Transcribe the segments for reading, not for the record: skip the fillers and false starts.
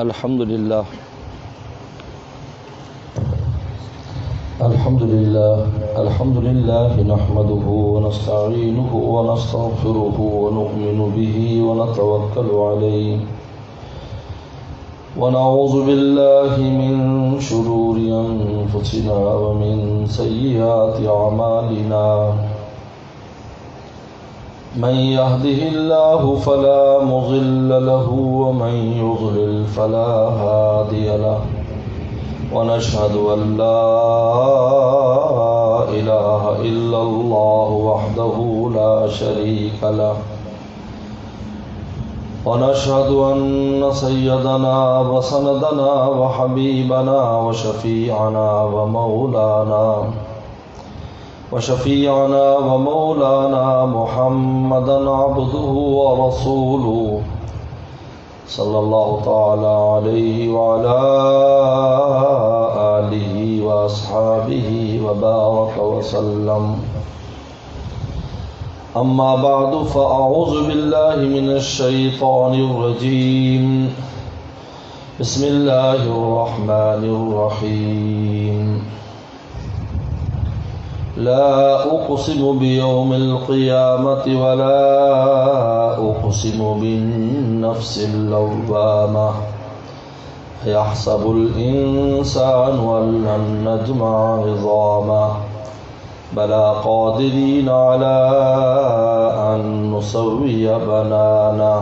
الحمد لله نحمده ونستعينه ونستغفره ونؤمن به ونتوكل عليه ونعوذ بالله من شرور أنفسنا ومن سيئات أعمالنا من يهده الله فلا مضل له ومن يضلل فلا هادي له ونشهد أن لا إله إلا الله وحده لا شريك له ونشهد أن سيدنا وسندنا وحبيبنا وشفيعنا ومولانا محمدا عبده ورسوله صلى الله تعالى عليه وعلى آله وأصحابه وبارك وسلم. أما بعد فأعوذ بالله من الشيطان الرجيم. بسم الله الرحمن الرحيم. لا أقسم بيوم القيامة ولا أقسم بالنفس اللوامة يحسب الإنسان أن لن نجمع عظامه بلى قادرين على أن نسوي بنانه.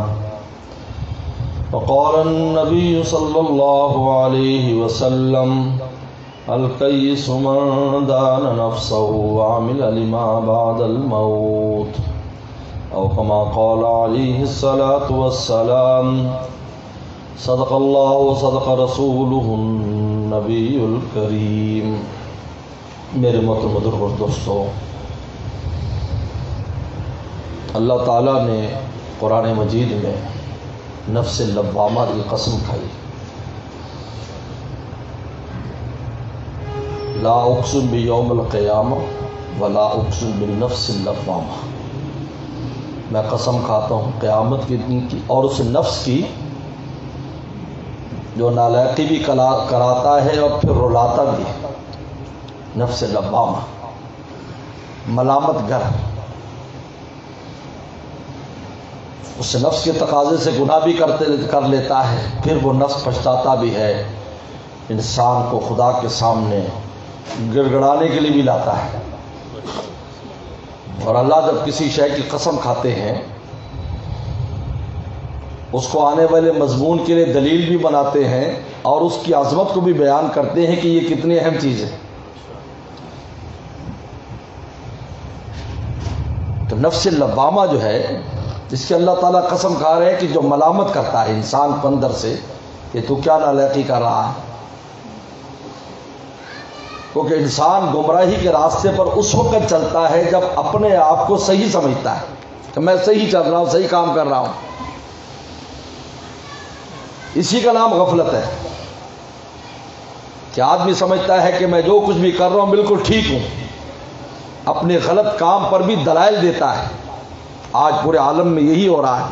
وقال النبي صلى الله عليه وسلم الكيس من دان نفسه وعمل لما بعد الموت أو كما قال عليه الصلاة والسلام. صدق الله وصدق رسوله النبي الكريم. میرے محترم بزرگوں دوستو، اللہ تعالیٰ نے قرآن مجید میں نفس لوامہ کی قسم کھائی. لا اقسم بیوم القیامہ ولا اقسم بالنفس اللوامہ. میں قسم کھاتا ہوں قیامت کے دن کی اور اس نفس کی جو نالائقی بھی کراتا ہے اور پھر رلاتا بھی ہے. نفس لوامہ، ملامت گر. اس نفس کے تقاضے سے گناہ بھی کر لیتا ہے، پھر وہ نفس پچھتاتا بھی ہے، انسان کو خدا کے سامنے گڑگڑانے کے لیے بھی لاتا ہے. اور اللہ جب کسی شے کی قسم کھاتے ہیں اس کو آنے والے مضمون کے لیے دلیل بھی بناتے ہیں اور اس کی عظمت کو بھی بیان کرتے ہیں کہ یہ کتنی اہم چیز ہے. تو نفس لوامہ جو ہے، جس کی اللہ تعالیٰ قسم کھا رہے ہیں کہ جو ملامت کرتا ہے انسان کو اندر سے کہ تو کیا نالائقی کر رہا ہے. کیونکہ انسان گمراہی کے راستے پر اس وقت چلتا ہے جب اپنے آپ کو صحیح سمجھتا ہے کہ میں صحیح چل رہا ہوں، صحیح کام کر رہا ہوں. اسی کا نام غفلت ہے کہ آدمی سمجھتا ہے کہ میں جو کچھ بھی کر رہا ہوں بالکل ٹھیک ہوں، اپنے غلط کام پر بھی دلائل دیتا ہے. آج پورے عالم میں یہی ہو رہا ہے.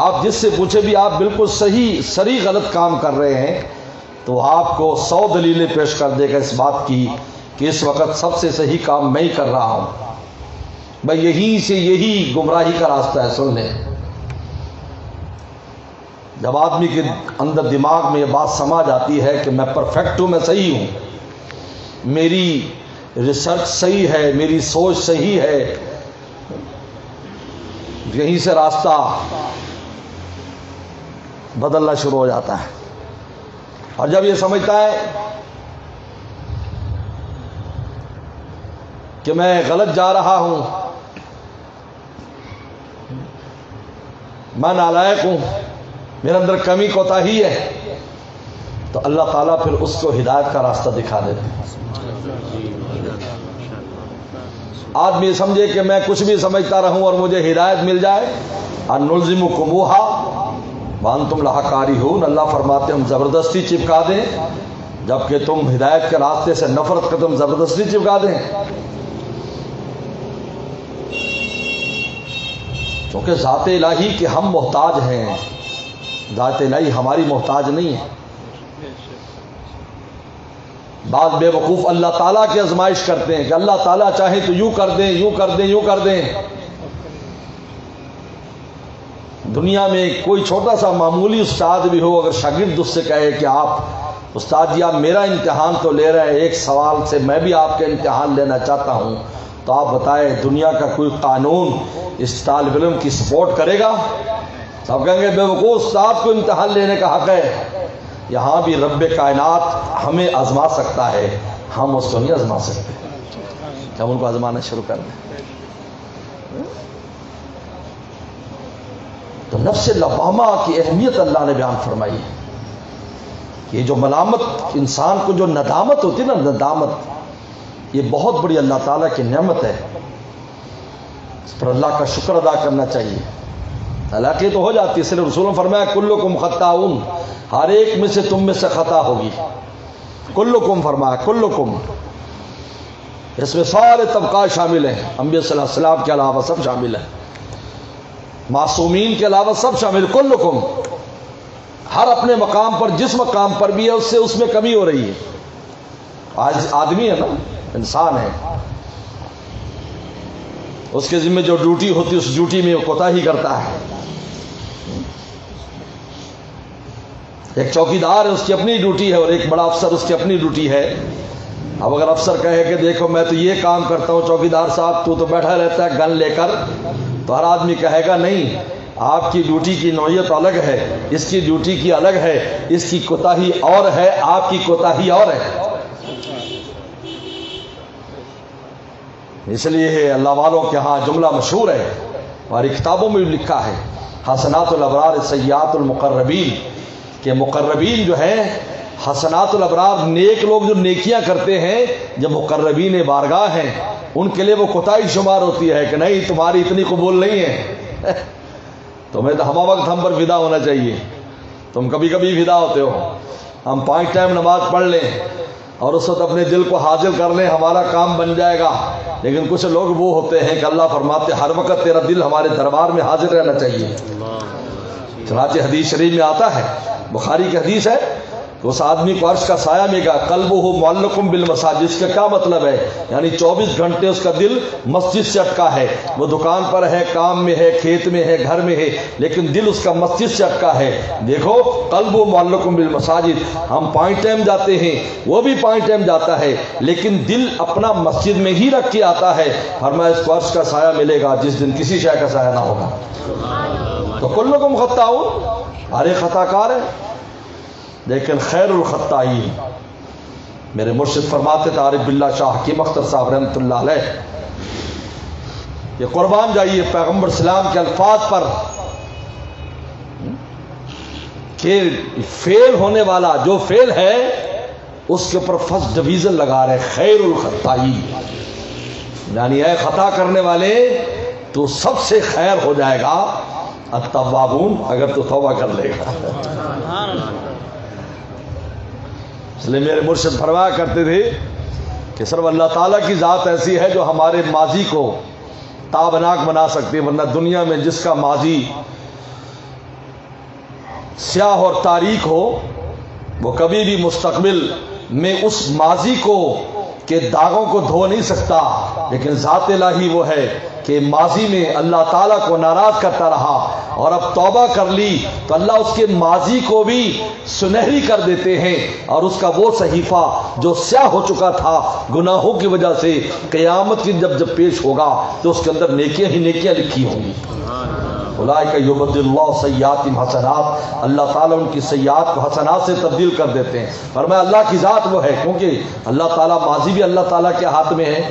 آپ جس سے پوچھے بھی آپ بالکل صحیح صریح غلط کام کر رہے ہیں تو آپ کو 100 دلیلیں پیش کر دے گا اس بات کی کہ اس وقت سب سے صحیح کام میں ہی کر رہا ہوں. بھائی یہیں سے یہی گمراہی کا راستہ ہے. سن لیں، جب آدمی کے اندر دماغ میں یہ بات سما جاتی ہے کہ میں پرفیکٹ ہوں، میں صحیح ہوں، میری ریسرچ صحیح ہے، میری سوچ صحیح ہے، یہیں سے راستہ بدلنا شروع ہو جاتا ہے. اور جب یہ سمجھتا ہے کہ میں غلط جا رہا ہوں، میں نالائق ہوں، میرے اندر کمی کوتاہی ہے، تو اللہ تعالیٰ پھر اس کو ہدایت کا راستہ دکھا دیتے ہیں. آدمی سمجھے کہ میں کچھ بھی سمجھتا رہوں اور مجھے ہدایت مل جائے. ان نلزمکموہا وانتم لہا کارہون. اللہ فرماتے ہم زبردستی چپکا دیں جبکہ تم ہدایت کے راستے سے نفرت کا تم زبردستی چپکا دیں. کیونکہ ذات الہی کے ہم محتاج ہیں. ذات الہی ہماری محتاج نہیں ہے۔ بعض بے وقوف اللہ تعالیٰ کی آزمائش کرتے ہیں کہ اللہ تعالیٰ چاہے تو یوں کر دیں، یوں کر دیں، یوں کر دیں۔ دنیا میں کوئی چھوٹا سا معمولی استاد بھی ہو، اگر شاگرد اس سے کہے کہ آپ استاد جی آپ میرا امتحان تو لے رہے ہیں، ایک سوال سے میں بھی آپ کے امتحان لینا چاہتا ہوں، تو آپ بتائیں دنیا کا کوئی قانون اس طالب علم کی سپورٹ کرے گا؟ سب کہیں گے بے وقوف استاد کو امتحان لینے کا حق ہے۔ یہاں بھی رب کائنات ہمیں آزما سکتا ہے، ہم اس کو نہیں آزما سکتے کہ ہم ان کو آزمانا شروع کر دیں۔ تو نفس لوامہ کی اہمیت اللہ نے بیان فرمائی ہے کہ یہ جو ملامت انسان کو جو ندامت ہوتی ہے نا، ندامت، یہ بہت بڑی اللہ تعالیٰ کی نعمت ہے، اس پر اللہ کا شکر ادا کرنا چاہیے۔ حالانکہ تو ہو جاتی ہے، اس لیے رسول نے فرمایا کلکم خطاؤن، ہر ایک میں سے تم میں سے خطا ہوگی۔ کلکم فرمایا، کلکم، اس میں سارے طبقات شامل ہیں، انبیاء صلی اللہ علیہ وسلم کے علاوہ سب شامل ہیں، معصومین کے علاوہ سب شامل، کلکم، ہر اپنے مقام پر جس مقام پر بھی ہے اس میں کمی ہو رہی ہے۔ آج آدمی ہے نا، انسان ہے، اس کے ذمہ جو ڈیوٹی ہوتی ہے اس ڈیوٹی میں وہ کوتاہی کرتا ہے۔ ایک چوکیدار ہے، اس کی اپنی ڈیوٹی ہے، اور ایک بڑا افسر اس کی اپنی ڈیوٹی ہے۔ اب اگر افسر کہے کہ دیکھو میں تو یہ کام کرتا ہوں، چوکیدار صاحب تو بیٹھا رہتا ہے گن لے کر، تو ہر آدمی کہے گا نہیں، آپ کی ڈیوٹی کی نوعیت الگ ہے، اس کی ڈیوٹی کی الگ ہے، اس کی کوتاہی اور ہے، آپ کی کوتاہی اور ہے۔ اس لیے اللہ والوں کے ہاں جملہ مشہور ہے، ہماری کتابوں میں بھی لکھا ہے، حسنات الابرار سیئات المقربین، کہ مقربین جو ہیں، حسنات الابرار نیک لوگ جو نیکیاں کرتے ہیں، جب مقربین بارگاہ ہیں ان کے لیے وہ کوتاہی شمار ہوتی ہے کہ نہیں تمہاری اتنی قبول نہیں ہے، تمہیں تو ہم وقت ہم پر فدا ہونا چاہیے، تم کبھی کبھی فدا ہوتے ہو، ہم 5 ٹائم نماز پڑھ لیں اور اس وقت اپنے دل کو حاضر کر لیں، ہمارا کام بن جائے گا۔ لیکن کچھ لوگ وہ ہوتے ہیں کہ اللہ فرماتے ہر وقت تیرا دل ہمارے دربار میں حاضر رہنا چاہیے۔ چنانچہ حدیث شریف میں آتا ہے، بخاری کی حدیث ہے، کہ اس آدمی کو عرش کا سایہ ملے گا، قلبہ معلق بالمساجد، اس کا کیا مطلب ہے؟ یعنی 24 گھنٹے اس کا دل مسجد سے اٹکا ہے، وہ دکان پر ہے، کام میں ہے، کھیت میں ہے، گھر میں ہے، لیکن دل اس کا مسجد سے اٹکا ہے۔ دیکھو قلبہ معلق بالمساجد، ہم 5 ٹائم جاتے ہیں، وہ بھی 5 ٹائم جاتا ہے، لیکن دل اپنا مسجد میں ہی رکھ کے آتا ہے۔ فرمایا اس کو عرش کا سایہ ملے گا جس دن کسی شے کا سایہ نہ ہوگا۔ تو کلکم خطاؤن، ہر ایک خطا کار ہے، لیکن خیر الخطائین، میرے مرشد فرماتے تھے عارف باللہ شاہ حکیم اختر صاحب رحمۃ اللہ علیہ، یہ قربان جائیے پیغمبر اسلام کے الفاظ پر کہ فیل ہونے والا جو فیل ہے اس کے اوپر فرسٹ ڈویژن لگا رہے، خیر الخطائین، یعنی اے خطا کرنے والے تو سب سے خیر ہو جائے گا، التوابون، اگر تو توبہ کر لے گا۔ اس لیے میرے مرشد فرمایا کرتے تھے کہ صرف اللہ تعالیٰ کی ذات ایسی ہے جو ہمارے ماضی کو تابناک بنا سکتی ہے، ورنہ دنیا میں جس کا ماضی سیاہ اور تاریک ہو وہ کبھی بھی مستقبل میں اس ماضی کو کے داغوں کو دھو نہیں سکتا، لیکن ذات الہی وہ ہے کہ ماضی میں اللہ تعالیٰ کو ناراض کرتا رہا اور اب توبہ کر لی تو اللہ اس کے ماضی کو بھی سنہری کر دیتے ہیں، اور اس کا وہ صحیفہ جو سیاہ ہو چکا تھا گناہوں کی وجہ سے، قیامت کی جب پیش ہوگا تو اس کے اندر نیکیاں ہی نیکیاں لکھی ہوں گی۔ اولئک یبدل اللہ سیئاتہم حسنات، اللہ تعالیٰ ان کی سیئات کو حسنات سے تبدیل کر دیتے ہیں۔ فرمایا اللہ کی ذات وہ ہے، کیونکہ اللہ تعالیٰ ماضی بھی اللہ تعالیٰ کے ہاتھ میں ہے،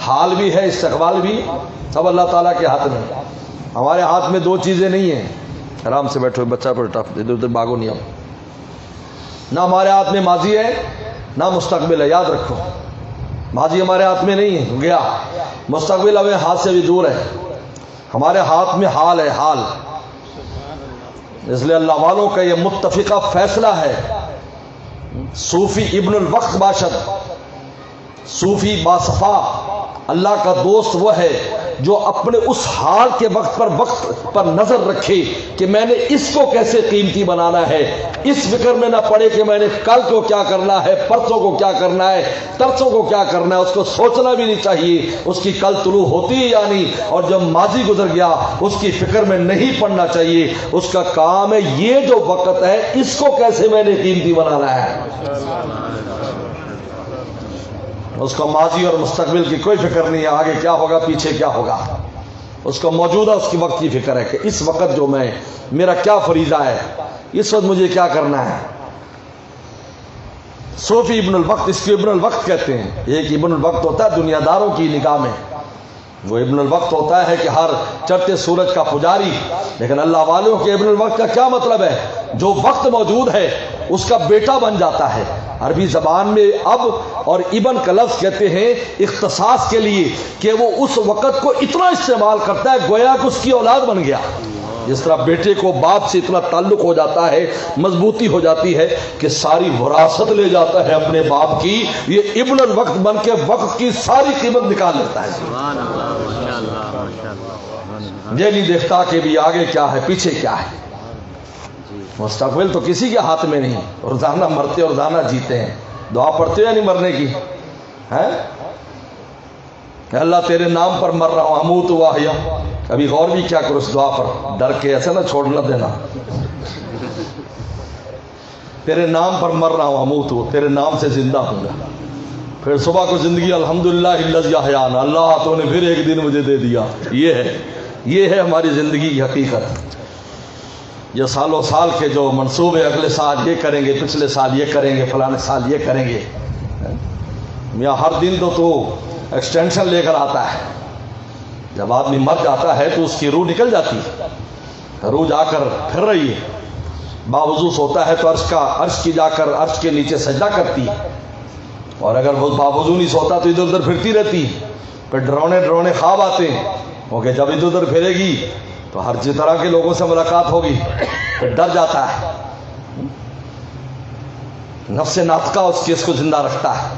حال بھی ہے، استقبال بھی، سب اللہ تعالیٰ کے ہاتھ میں۔ ہمارے ہاتھ میں 2 چیزیں نہیں ہیں، آرام سے بیٹھو، بچہ پلٹا، ادھر ادھر بھاگو نہیں، نہ ہمارے ہاتھ میں ماضی ہے نہ مستقبل ہے، یاد رکھو، ماضی ہمارے ہاتھ میں نہیں ہے، گیا، مستقبل ہمیں ہاتھ سے بھی دور ہے، ہمارے ہاتھ میں حال ہے، حال۔ اس لیے اللہ والوں کا یہ متفقہ فیصلہ ہے، صوفی ابن الوقت باشد، صوفی باصفا، اللہ کا دوست وہ ہے جو اپنے اس حال کے وقت پر نظر رکھے کہ میں نے اس کو کیسے قیمتی بنانا ہے، اس فکر میں نہ پڑے کہ میں نے کل کو کیا کرنا ہے، پرسوں کو کیا کرنا ہے، ترسوں کو کیا کرنا ہے، اس کو سوچنا بھی نہیں چاہیے اس کی کل طلوع ہوتی ہے یا نہیں، اور جب ماضی گزر گیا اس کی فکر میں نہیں پڑنا چاہیے۔ اس کا کام ہے یہ جو وقت ہے اس کو کیسے میں نے قیمتی بنانا ہے۔ اس کو ماضی اور مستقبل کی کوئی فکر نہیں ہے، آگے کیا ہوگا پیچھے کیا ہوگا، اس کو موجودہ اس کی وقت کی فکر ہے کہ اس وقت جو میرا کیا فریضہ ہے، اس وقت مجھے کیا کرنا ہے۔ صوفی ابن الوقت، اس کو ابن الوقت کہتے ہیں۔ ایک ابن الوقت ہوتا ہے دنیا داروں کی نگاہ میں، وہ ابن الوقت ہوتا ہے کہ ہر چڑھتے سورج کا پجاری، لیکن اللہ والوں کے ابن الوقت کا کیا مطلب ہے؟ جو وقت موجود ہے اس کا بیٹا بن جاتا ہے۔ عربی زبان میں اب اور ابن کا لفظ کہتے ہیں اختصاص کے لیے کہ وہ اس وقت کو اتنا استعمال کرتا ہے گویا کہ اس کی اولاد بن گیا۔ جس طرح بیٹے کو باپ سے اتنا تعلق ہو جاتا ہے، مضبوطی ہو جاتی ہے کہ ساری وراثت لے جاتا ہے اپنے باپ کی، یہ ابن الوقت بن کے وقت کی ساری قیمت نکال لیتا ہے۔ یہ نہیں دیکھتا کہ بھی آگے کیا ہے پیچھے کیا ہے، مستقبل تو کسی کے ہاتھ میں نہیں۔ روزانہ مرتے اور روزانہ جیتے ہیں، دعا پڑھتے ہو یا نہیں مرنے کی ہے؟ کہ اللہ تیرے نام پر مر رہا ہوں، اموت واحیا، کبھی غور بھی کیا کرو اس دعا پر، ڈر کے ایسا نہ چھوڑ نہ دینا۔ تیرے نام پر مر رہا ہوں، اموت ہو، تیرے نام سے زندہ ہوں گا۔ پھر صبح کو زندگی الحمدللہ الذی احیانا، اللہ تو نے پھر ایک دن مجھے دے دیا۔ یہ ہے ہماری زندگی کی حقیقت۔ یہ سالوں سال کے جو منصوبے، اگلے سال یہ کریں گے، پچھلے سال یہ کریں گے، فلانے سال یہ کریں گے، میاں ہر دن تو ایکسٹینشن لے کر آتا ہے۔ جب آدمی مر جاتا ہے تو اس کی روح نکل جاتی ہے، روح جا کر پھر رہی ہے، باوضو سوتا ہے تو عرش کی جا کر عرش کے نیچے سجدہ کرتی ہے، اور اگر وہ باوضو نہیں سوتا تو ادھر ادھر پھرتی رہتی ہے۔ پھر ڈرونے خواب آتے ہیں، کیونکہ جب ادھر ادھر پھرے گی تو ہر طرح کے لوگوں سے ملاقات ہوگی، پھر ڈر جاتا ہے۔ نفس ناطقہ اس کو زندہ رکھتا ہے،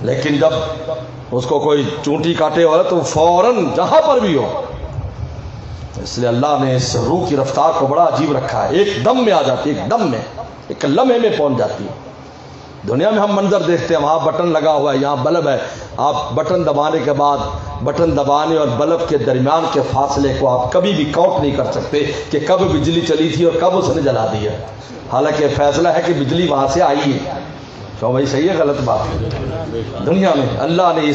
لیکن جب اس کو کوئی چونٹی کاٹے ہو تو فوراً جہاں پر بھی ہو۔ اس لیے اللہ نے اس روح کی رفتار کو بڑا عجیب رکھا ہے، ایک دم میں آ جاتی ہے، ایک دم میں، ایک لمحے میں پہنچ جاتی ہے۔ دنیا میں ہم منظر دیکھتے ہیں، وہاں بٹن لگا ہوا ہے، یہاں بلب ہے، آپ بٹن دبانے کے بعد بٹن دبانے اور بلب کے درمیان کے فاصلے کو آپ کبھی بھی کاؤنٹ نہیں کر سکتے کہ کب بجلی چلی تھی اور کب اس نے جلا دیا، حالانکہ فیصلہ ہے کہ بجلی وہاں سے آئی ہے۔ کیوں بھائی، صحیح ہے غلط بات ہے؟ دنیا میں اللہ نے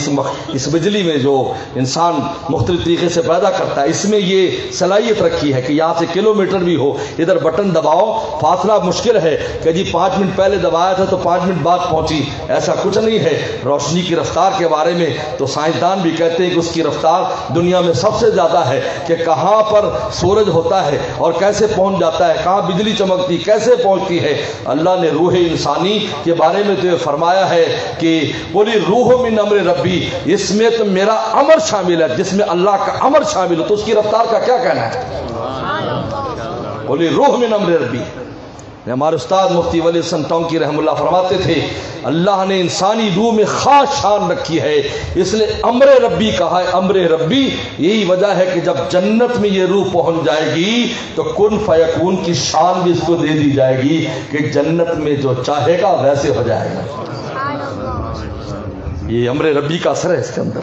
اس بجلی میں جو انسان مختلف طریقے سے پیدا کرتا ہے، اس میں یہ صلاحیت رکھی ہے کہ یہاں سے کلومیٹر بھی ہو، ادھر بٹن دباؤ، فاصلہ مشکل ہے کہ جی 5 منٹ پہلے دبایا تھا تو 5 منٹ بعد پہنچی، ایسا کچھ نہیں ہے۔ روشنی کی رفتار کے بارے میں تو سائنسدان بھی کہتے ہیں کہ اس کی رفتار دنیا میں سب سے زیادہ ہے، کہ کہاں پر سورج ہوتا ہے اور کیسے پہنچ جاتا ہے، کہاں بجلی چمکتی کیسے پہنچتی ہے۔ اللہ نے روح انسانی کے بارے میں تو یہ فرمایا ہے کہ بولی روح من امر ربی، اس میں تو میرا امر شامل ہے، جس میں اللہ کا امر شامل ہو تو اس کی رفتار کا کیا کہنا ہے؟ بولی روح من امر ربی۔ ہمارے استاد مفتی ولی حسن ٹونکی رحم اللہ فرماتے تھے اللہ نے انسانی روح میں خاص شان رکھی ہے، اس لیے امر ربی کہا ہے۔ امر ربی یہی وجہ ہے کہ جب جنت میں یہ روح پہنچ جائے گی تو کن فیکون کی شان بھی اس کو دے دی جائے گی کہ جنت میں جو چاہے گا ویسے ہو جائے گا۔ یہ امر ربی کا اثر ہے اس کے اندر،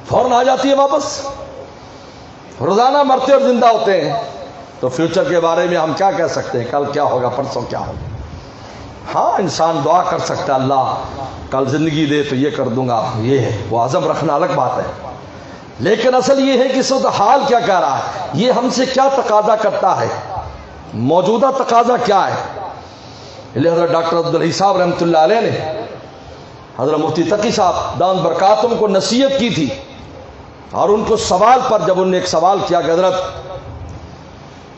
فوراً آ جاتی ہے واپس۔ روزانہ مرتے اور زندہ ہوتے ہیں، تو فیوچر کے بارے میں ہم کیا کہہ سکتے ہیں؟ کل کیا ہوگا، پرسوں کیا ہوگا؟ ہاں انسان دعا کر سکتا ہے اللہ کل زندگی دے تو یہ کر دوں گا، یہ ہے، وہ عزم رکھنا الگ بات ہے، لیکن اصل یہ ہے کہ اس وقت حال کیا کہہ رہا ہے، یہ ہم سے کیا تقاضا کرتا ہے، موجودہ تقاضا کیا ہے۔ حضرت ڈاکٹر عبدالحی صاحب رحمۃ اللہ علیہ نے حضرت مفتی تقی صاحب دامت برکاتہم کو نصیحت کی تھی، اور ان کو سوال پر جب انہوں نے ایک سوال کیا کہ حضرت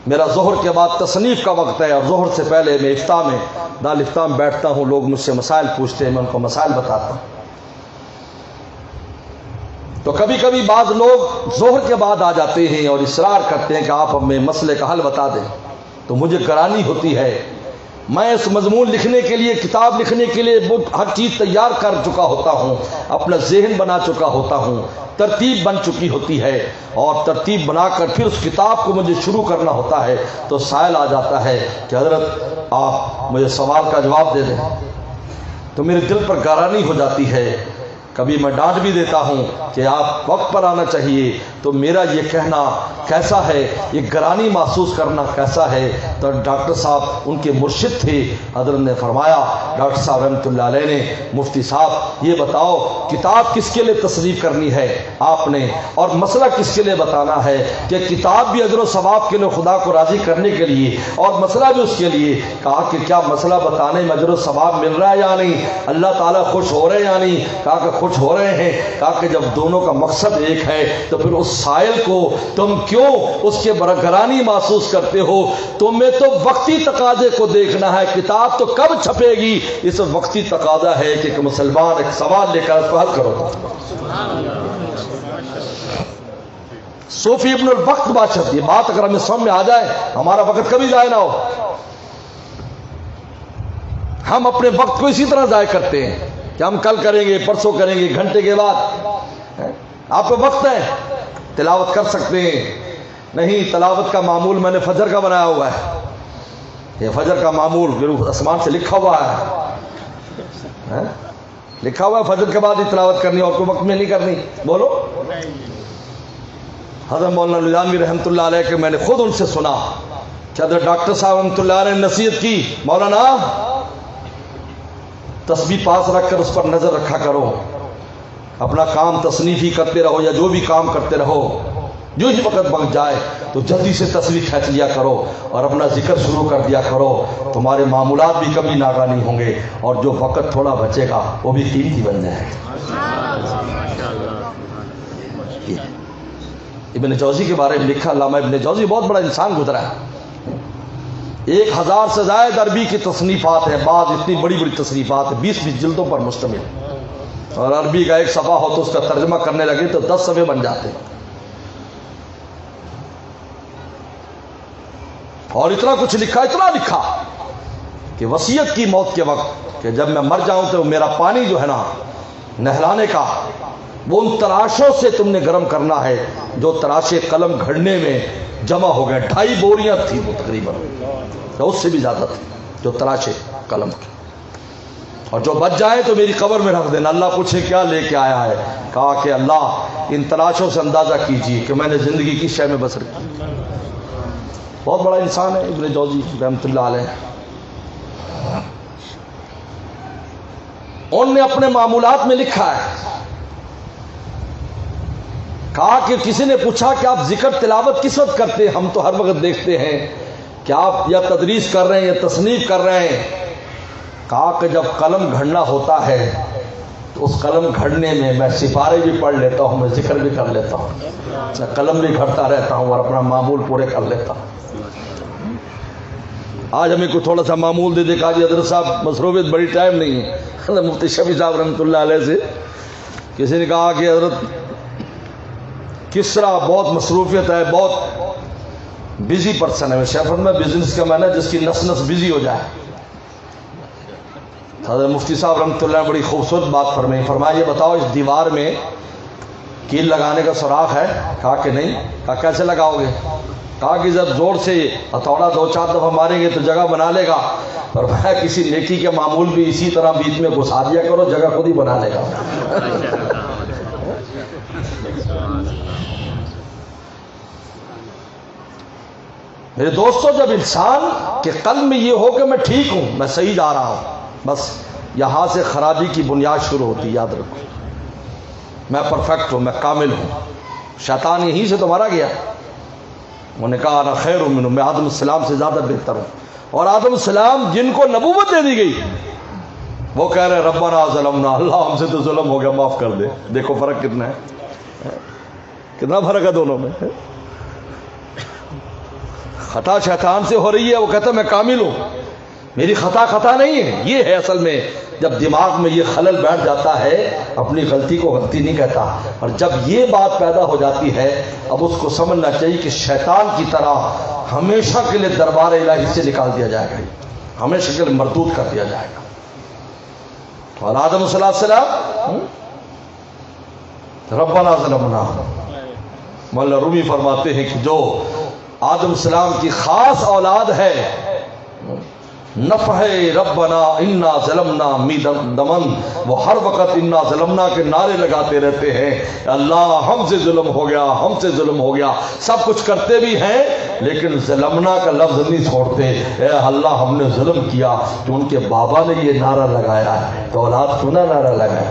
میرا ظہر کے بعد تصنیف کا وقت ہے اور ظہر سے پہلے میں افتاء میں دال افتاء میں بیٹھتا ہوں، لوگ مجھ سے مسائل پوچھتے ہیں، میں ان کو مسائل بتاتا ہوں، تو کبھی کبھی بعض لوگ ظہر کے بعد آ جاتے ہیں اور اصرار کرتے ہیں کہ آپ ہمیں مسئلے کا حل بتا دیں، تو مجھے گرانی ہوتی ہے میں اس مضمون لکھنے کے لیے، کتاب لکھنے کے لیے ہر چیز تیار کر چکا ہوتا ہوں، اپنا ذہن بنا چکا ہوتا ہوں، ترتیب بن چکی ہوتی ہے، اور ترتیب بنا کر پھر اس کتاب کو مجھے شروع کرنا ہوتا ہے تو سائل آ جاتا ہے کہ حضرت آپ مجھے سوال کا جواب دے دیں، تو میرے دل پر گرانی ہو جاتی ہے۔ کبھی میں ڈانٹ بھی دیتا ہوں کہ آپ وقت پر آنا چاہیے، تو میرا یہ کہنا کیسا ہے، یہ گرانی محسوس کرنا کیسا ہے۔ تو ڈاکٹر صاحب ان کے مرشد تھے، حضرت نے فرمایا، ڈاکٹر صاحب رحمۃ اللہ علیہ نے، مفتی صاحب یہ بتاؤ کتاب کس کے لیے تصنیف کرنی ہے آپ نے، اور مسئلہ کس کے لیے بتانا ہے، کہ کتاب بھی اجر و ثواب کے لیے، خدا کو راضی کرنے کے لیے، اور مسئلہ بھی اس کے لیے۔ کہا کہ کیا مسئلہ بتانے میں اجر و ثواب مل رہا ہے یا نہیں، اللہ تعالیٰ خوش ہو رہے ہیں یا نہیں؟ کہا کہ خوش ہو رہے ہیں۔ کہا کہ جب دونوں کا مقصد ایک ہے تو پھر اس سائل کو تم کیوں اس کے برگرانی محسوس کرتے ہو؟ تمہیں تو وقتی تقاضے کو دیکھنا ہے، کتاب تو کب چھپے گی، اس وقتی تقاضا ہے کہ مسلمان ایک سوال لے کر اس کو حل کرو۔ صوفی ابن الوقت بادشاہ، یہ بات اگر ہمیں سمجھ میں آ جائے ہمارا وقت کبھی ضائع نہ ہو۔ ہم اپنے وقت کو اسی طرح ضائع کرتے ہیں کہ ہم کل کریں گے، پرسوں کریں گے، گھنٹے کے بعد۔ آپ کو وقت ہے، تلاوت کر سکتے ہیں، نہیں تلاوت کا معمول میں نے فجر کا بنایا ہوا ہے، یہ فجر کا معمول آسمان سے لکھا ہوا ہے، لکھا ہوا ہے فجر کے بعد ہی تلاوت کرنی، اور کوئی وقت میں نہیں کرنی۔ بولو۔ حضرت مولانا نظامی رحمۃ اللہ علیہ کے میں نے خود ان سے سنا کہ حضرت ڈاکٹر صاحب رحمۃ اللہ علیہ نے نصیحت کی، مولانا تسبیح پاس رکھ کر اس پر نظر رکھا کرو، اپنا کام تصنیف ہی کرتے رہو یا جو بھی کام کرتے رہو، جو ہی وقت بن جائے تو جلدی سے تصویر کھینچ لیا کرو اور اپنا ذکر شروع کر دیا کرو، تمہارے معمولات بھی کبھی ناکا نہیں ہوں گے، اور جو وقت تھوڑا بچے گا وہ بھی قیمتی بن جائے گا۔ ابن جوزی کے بارے میں لکھا، علامہ ابن جوزی بہت بڑا انسان گزرا ہے، 1000 سے زائد عربی کی تصنیفات ہیں، بعض اتنی بڑی بڑی تصنیفات ہیں، 20 جلدوں پر مشتمل، اور عربی کا ایک صفحہ ہو تو اس کا ترجمہ کرنے لگے تو 10 صفحے بن جاتے ہیں، اور اتنا کچھ لکھا، اتنا لکھا کہ وصیت کی موت کے وقت کہ جب میں مر جاؤں تو میرا پانی جو ہے نا نہلانے کا، وہ ان تراشوں سے تم نے گرم کرنا ہے جو تراشے قلم گھڑنے میں جمع ہو گئے، 2.5 بوریاں تھی وہ تقریباً، تو اس سے بھی زیادہ تھی جو تراشے قلم کی، اور جو بچ جائے تو میری قبر میں رکھ دینا۔ اللہ پوچھے کیا لے کے آیا ہے؟ کہا کہ اللہ ان تلاشوں سے اندازہ کیجیے کہ میں نے زندگی کی شے میں بسر کی۔ بہت بڑا انسان ہے ابن جوزی رحمۃ اللہ علیہ۔ انہوں نے اپنے معمولات میں لکھا ہے، کہا کہ کسی نے پوچھا کہ آپ ذکر تلاوت کس وقت کرتے ہیں؟ ہم تو ہر وقت دیکھتے ہیں کہ آپ یا تدریس کر رہے ہیں یا تصنیف کر رہے ہیں۔ کہا کہ جب قلم گھڑنا ہوتا ہے تو اس قلم گھڑنے میں میں سپارے بھی پڑھ لیتا ہوں، میں ذکر بھی کر لیتا ہوں، میں قلم بھی گھڑتا رہتا ہوں اور اپنا معمول پورے کر لیتا ہوں۔ آج ہمیں کوئی تھوڑا سا معمول دے دے، کہا جی حضرت صاحب مصروفیت بڑی ٹائم نہیں ہے۔ مفتی شفیع صاحب رحمۃ اللہ علیہ سے کسی نے کہا کہ حضرت کس طرح بہت مصروفیت ہے، بہت بزی پرسن ہے۔ شیفرڈ میں بزنس کا معنی جس کی نس نس بزی ہو جائے۔ حضرت مفتی صاحب رحمۃ اللہ نے بڑی خوبصورت بات فرمائی، فرمایا یہ بتاؤ اس دیوار میں کیل لگانے کا سوراخ ہے؟ کہا کہ نہیں۔ کہا کیسے لگاؤ گے؟ کہا کہ جب زور سے ہتھوڑا 2-4 دفعہ ماریں گے تو جگہ بنا لے گا۔ فرمایا کسی نیکی کے معمول بھی اسی طرح بیچ میں گھسا دیا کرو، جگہ خود ہی بنا لے گا۔ میرے دوستو، جب انسان کے قلب میں یہ ہو کہ میں ٹھیک ہوں، میں صحیح جا رہا ہوں، بس یہاں سے خرابی کی بنیاد شروع ہوتی، یاد رکھو، میں پرفیکٹ ہوں، میں کامل ہوں۔ شیطان یہیں سے تو مارا گیا، انہوں نے کہا انا خیر منہ، میں آدم السلام سے زیادہ بہتر ہوں۔ اور آدم السلام جن کو نبوت دے دی گئی وہ کہہ رہے ربنا ظلمنا، اللہ ہم سے تو ظلم ہو گیا، معاف کر دے۔ دیکھو فرق کتنا ہے، کتنا فرق ہے دونوں میں۔ خطا شیطان سے ہو رہی ہے، وہ کہتا ہے میں کامل ہوں، میری خطا نہیں ہے۔ یہ ہے اصل میں جب دماغ میں یہ خلل بیٹھ جاتا ہے، اپنی غلطی کو غلطی نہیں کہتا، اور جب یہ بات پیدا ہو جاتی ہے اب اس کو سمجھنا چاہیے کہ شیطان کی طرح ہمیشہ کے لیے دربار الہی سے نکال دیا جائے گا۔ ہمیشہ کے لیے مردود کر دیا جائے گا. اور آدم صلی اللہ علیہ وسلم ربنا ظلمنا، مولانا رومی فرماتے ہیں کہ جو آدم السلام کی خاص اولاد ہے، نفح ربنا انا ظلمنا دمن، وہ ہر وقت انا ظلمنا کے نعرے لگاتے رہتے ہیں، اللہ ہم سے ظلم ہو گیا، ہم سے ظلم ہو گیا. سب کچھ کرتے بھی ہیں لیکن ظلمنا کا لفظ نہیں چھوڑتے. اے اللہ ہم نے ظلم کیا. تو ان کے بابا نے یہ نعرہ لگایا ہے تو اولاد کیوں نہ نعرہ لگائے؟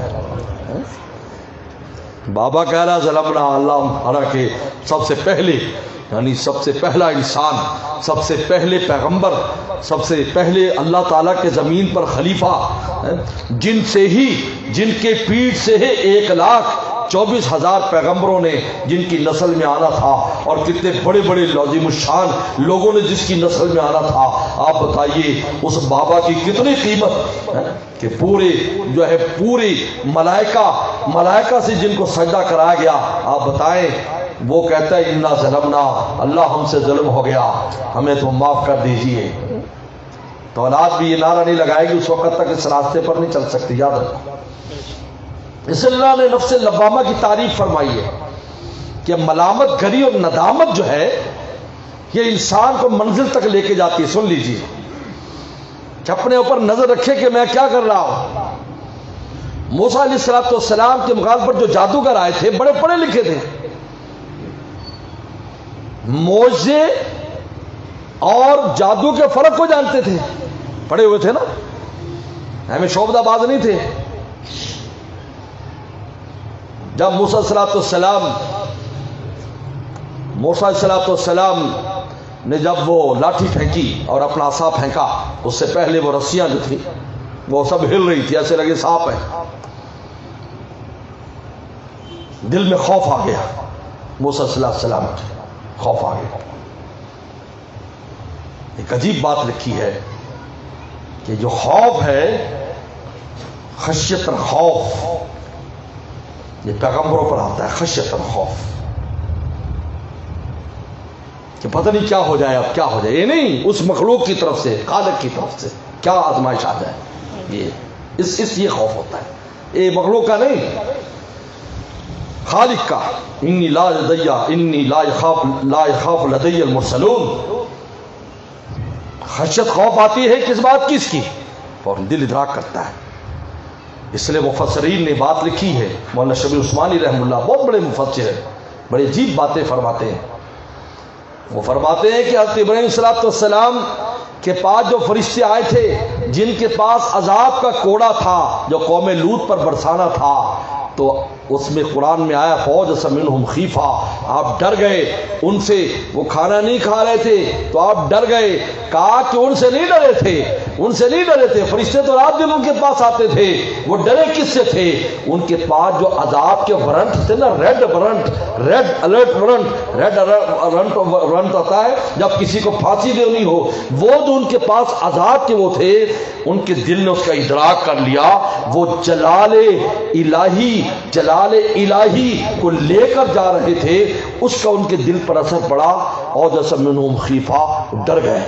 بابا کہہ رہا ظلمنا، اللہ ہمارا کہ سب سے پہلے، یعنی سب سے پہلا انسان، سب سے پہلے پیغمبر، سب سے پہلے اللہ تعالیٰ کے زمین پر خلیفہ، جن کے پیٹھ سے 1,24,000 پیغمبروں نے جن کی نسل میں آنا تھا، اور کتنے بڑے بڑے لازم الشان لوگوں نے جس کی نسل میں آنا تھا. آپ بتائیے اس بابا کی کتنی قیمت کہ پوری ملائکہ سے جن کو سجدہ کرایا گیا. آپ بتائیں، وہ کہتا ہے انا ظلمنا، اللہ ہم سے ظلم ہو گیا، ہمیں تو معاف کر دیجئے. تو اولاد بھی یہ نعرہ نہیں لگائے گی اس وقت تک اس راستے پر نہیں چل سکتی. یاد رکھو، اس اللہ نے نفس لوامہ کی تعریف فرمائی ہے کہ ملامت گری اور ندامت جو ہے یہ انسان کو منزل تک لے کے جاتی ہے. سن لیجئے کہ اپنے اوپر نظر رکھے کہ میں کیا کر رہا ہوں. موسیٰ علیہ السلام کے مقابلے پر جو جادوگر آئے تھے بڑے پڑھے لکھے تھے، معجزے اور جادو کے فرق کو جانتے تھے، پڑھے ہوئے تھے نا، ہمیں شعبدہ باز نہیں تھے. جب موسیٰ علیہ السلام نے جب وہ لاٹھی پھینکی اور اپنا عصا پھینکا، اس سے پہلے وہ رسیاں جو تھیں وہ سب ہل رہی تھی، ایسے لگے سانپ ہے. دل میں خوف آ گیا، موسیٰ علیہ السلام خوف آ گیا. ایک عجیب بات لکھی ہے کہ جو خوف ہے، خشیت الخوف، یہ پیغمبروں پر آتا ہے. خشیت الخوف کہ پتہ نہیں کیا ہو جائے، اب کیا ہو جائے. یہ نہیں اس مخلوق کی طرف سے، خالق کی طرف سے کیا آزمائش آ جائے، یہ خوف ہوتا ہے. یہ مخلوق کا نہیں، خالق کا. انی لا یخاف لدی المرسلون. خشیت خوف آتی ہے کس بات کی؟ اس کی، اور دل ادراک کرتا ہے. اس لیے مفسرین نے بات لکھی ہے، مولانا شبیر عثمانی رحمہ اللہ بہت بڑے مفسر ہیں، بڑے عجیب باتیں فرماتے ہیں. وہ فرماتے ہیں کہ حضرت ابراہیم صلی اللہ علیہ وسلم کے پاس جو فرشتے آئے تھے جن کے پاس عذاب کا کوڑا تھا جو قوم لوط پر برسانا تھا، تو اس میں قرآن میں آیا فوج منہم خیفہ، آپ ڈر گئے ان سے. وہ کھانا نہیں کھا رہے تھے تو آپ ڈر گئے. کہا کہ ان سے نہیں ڈرے تھے، فرشتے تو رات دن ان کے پاس آتے تھے. وہ ڈرے کس سے تھے؟ ان کے پاس جو عذاب کے وارنٹ تھے نا، ریڈ وارنٹ آتا ہے جب کسی کو پھانسی دینی ہو، وہ جو ان کے پاس عذاب کے وہ تھے، ان کے دل نے اس کا ادراک کر لیا. وہ جلال الہی کو لے کر جا رہے تھے، اس کا ان کے دل پر اثر پڑا، اور جیسا منہم خیفہ، ڈر گئے.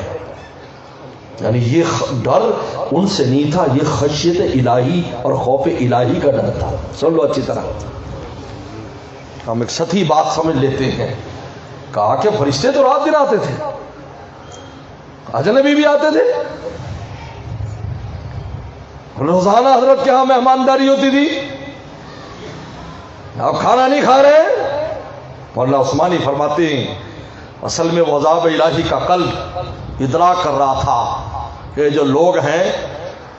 یعنی یہ ڈر ان سے نہیں تھا، یہ خشیت الہی اور خوف الہی کا ڈر تھا. سن لو اچھی طرح، ہم ایک سطحی بات سمجھ لیتے ہیں. کہا کہ فرشتے تو رات دن آتے تھے، اجنبی بھی آتے تھے، روزانہ حضرت کے ہاں مہمانداری ہوتی تھی، آپ کھانا نہیں کھا رہے. مولانا عثمانی فرماتے ہیں اصل میں وہ عذاب الہی کا قلب ادراک کر رہا تھا کہ جو لوگ ہیں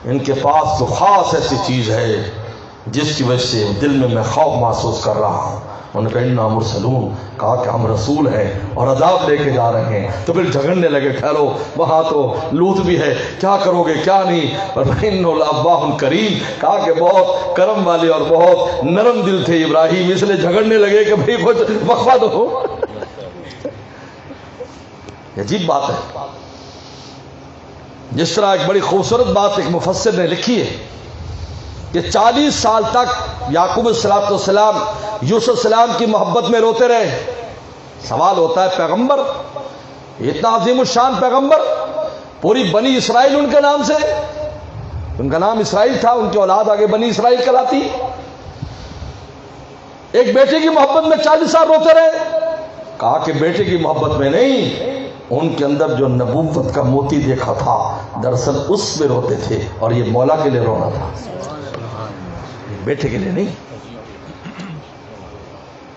ان کے پاس تو خاص ایسی چیز ہے جس کی وجہ سے دل میں خوف محسوس کر رہا ہوں. انہوں نے کہا انا مرسلون، کہا کہ ہم رسول ہیں اور عذاب لے کے جا رہے ہیں. تو پھر جھگڑنے لگے، ٹھہرو وہاں تو لوط بھی ہے، کیا کرو گے کیا نہیں. اور انہ لأوّاہ کریم، کہا کہ بہت کرم والے اور بہت نرم دل تھے ابراہیم، اس لیے جھگڑنے لگے کہ بھئی کچھ وقفہ دو. عجیب بات ہے. جس طرح ایک بڑی خوبصورت بات ایک مفسر نے لکھی ہے کہ 40 سال تک یعقوب السلام یوسف السلام کی محبت میں روتے رہے. سوال ہوتا ہے پیغمبر، اتنا عظیم الشان پیغمبر، پوری بنی اسرائیل ان کے نام سے، ان کا نام اسرائیل تھا، ان کی اولاد آگے بنی اسرائیل کہلاتی۔ ایک بیٹے کی محبت میں 40 سال روتے رہے۔ کہا کہ بیٹے کی محبت میں نہیں، ان کے اندر جو نبوت کا موتی دیکھا تھا دراصل اس میں روتے تھے، اور یہ مولا کے لیے رونا تھا، بیٹے کے لیے نہیں۔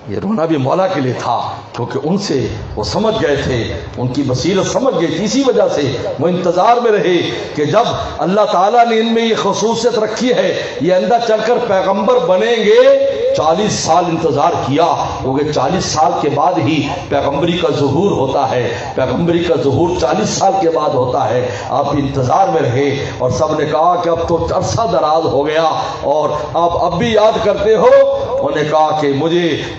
یہ رونا بھی مولا کے لیے تھا، کیونکہ ان سے وہ سمجھ گئے تھے، ان کی بصیرت سمجھ گئی تھی، اسی وجہ سے وہ انتظار میں رہے کہ جب اللہ تعالیٰ نے ان میں یہ خصوصیت رکھی ہے یہ اندر چل کر پیغمبر بنیں گے۔ 40 سال انتظار کیا، کیونکہ 40 سال کے بعد ہی پیغمبری کا ظہور ہوتا ہے، پیغمبری کا ظہور 40 سال کے بعد ہوتا ہے۔ آپ انتظار میں رہے اور سب نے کہا کہ اب تو عرصہ دراز ہو گیا اور آپ اب بھی یاد کرتے ہو؟ انہوں نے کہا کہ